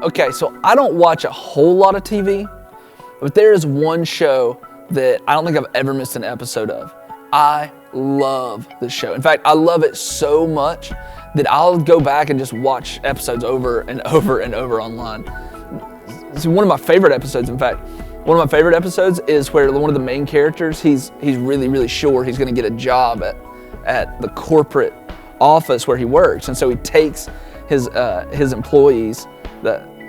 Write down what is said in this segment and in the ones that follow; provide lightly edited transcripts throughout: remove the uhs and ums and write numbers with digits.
Okay, so I don't watch a whole lot of TV, but there is one show that I don't think I've ever missed an episode of. I love this show. In fact, I love it so much that I'll go back and just watch episodes over and over and over online. It's one of my favorite episodes, in fact. One of my favorite episodes is where one of the main characters, he's really, really sure he's going to get a job at the corporate office where he works. And so he takes his employees,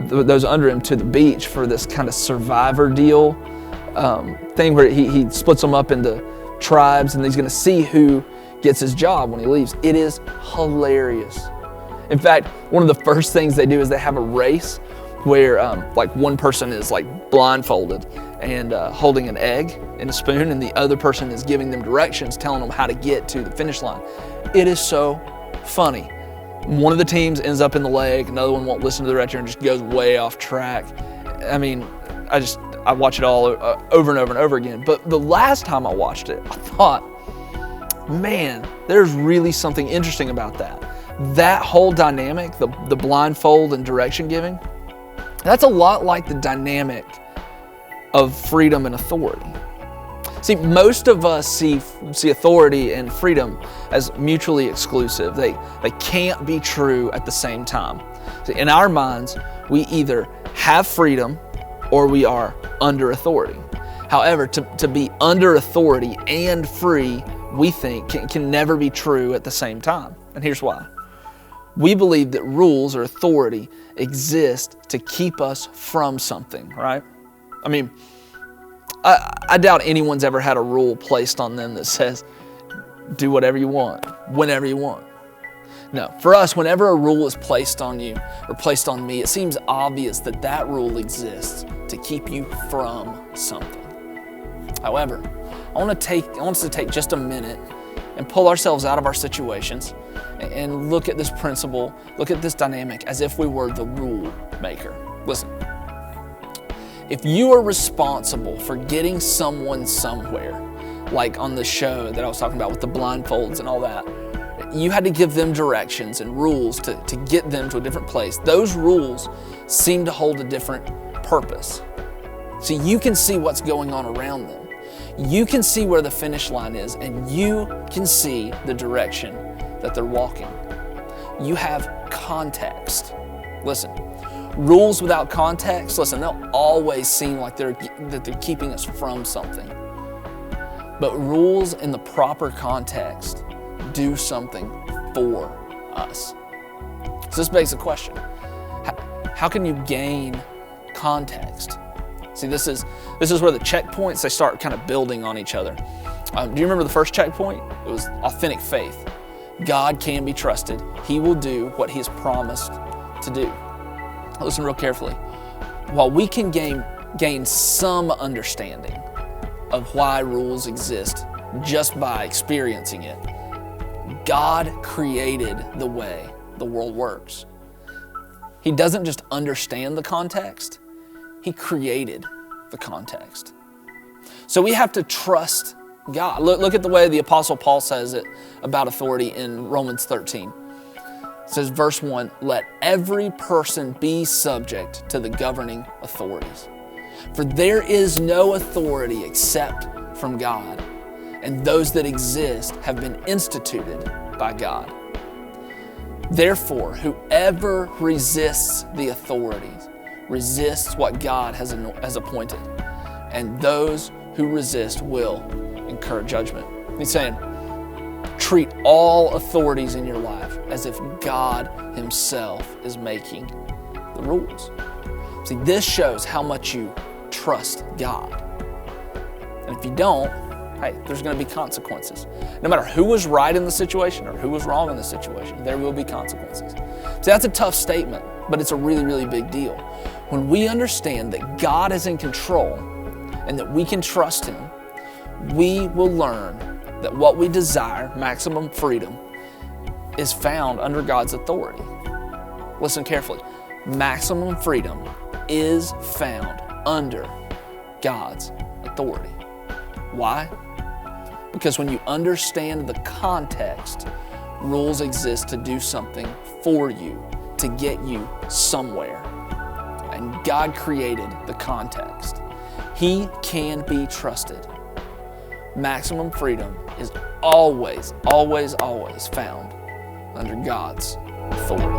those under him, to the beach for this kind of survivor deal thing where he splits them up into tribes, and he's going to see who gets his job when he leaves. It is hilarious. In fact, one of the first things they do is they have a race where like one person is like blindfolded and holding an egg in a spoon, and the other person is giving them directions, telling them how to get to the finish line. It is so funny. One of the teams ends up in the lake, another one won't listen to the director and just goes way off track. I mean, I watch it all over and over and over again. But the last time I watched it, I thought, man, there's really something interesting about that. That whole dynamic, the blindfold and direction giving, that's a lot like the dynamic of freedom and authority. See, most of us see authority and freedom as mutually exclusive. They can't be true at the same time. See, in our minds, we either have freedom or we are under authority. However, to be under authority and free, we think can never be true at the same time. And here's why. We believe that rules or authority exist to keep us from something, right? I mean, I doubt anyone's ever had a rule placed on them that says, do whatever you want, whenever you want. No, for us, whenever a rule is placed on you or placed on me, it seems obvious that that rule exists to keep you from something. However, I want us to take just a minute and pull ourselves out of our situations and look at this principle, look at this dynamic as if we were the rule maker. Listen, if you are responsible for getting someone somewhere, like on the show that I was talking about with the blindfolds and all that, you had to give them directions and rules to get them to a different place. Those rules seem to hold a different purpose. So you can see what's going on around them. You can see where the finish line is, and you can see the direction that they're walking. You have context. Listen, rules without context, they'll always seem like they're keeping us from something. But rules in the proper context do something for us. So this begs the question, how can you gain context? See, this is where the checkpoints, they start kind of building on each other. Do you remember the first checkpoint? It was authentic faith. God can be trusted. He will do what He has promised to do. Listen real carefully. While we can gain some understanding of why rules exist just by experiencing it, God created the way the world works. He doesn't just understand the context, He created the context. So we have to trust God. Look at the way the Apostle Paul says it about authority in Romans 13. It says, verse 1, let every person be subject to the governing authorities. For there is no authority except from God, and those that exist have been instituted by God. Therefore, whoever resists the authorities resists what God has appointed, and those who resist will incur judgment. He's saying, treat all authorities in your life as if God Himself is making the rules. See, this shows how much you trust God. And if you don't, hey, there's going to be consequences. No matter who was right in the situation or who was wrong in the situation, there will be consequences. See, that's a tough statement, but it's a really, really big deal. When we understand that God is in control and that we can trust Him, we will learn that what we desire, maximum freedom, is found under God's authority. Listen carefully. Maximum freedom is found under God's authority. Why? Because when you understand the context, rules exist to do something for you, to get you somewhere. and God created the context. He can be trusted. Maximum freedom is always, always, always found under God's authority.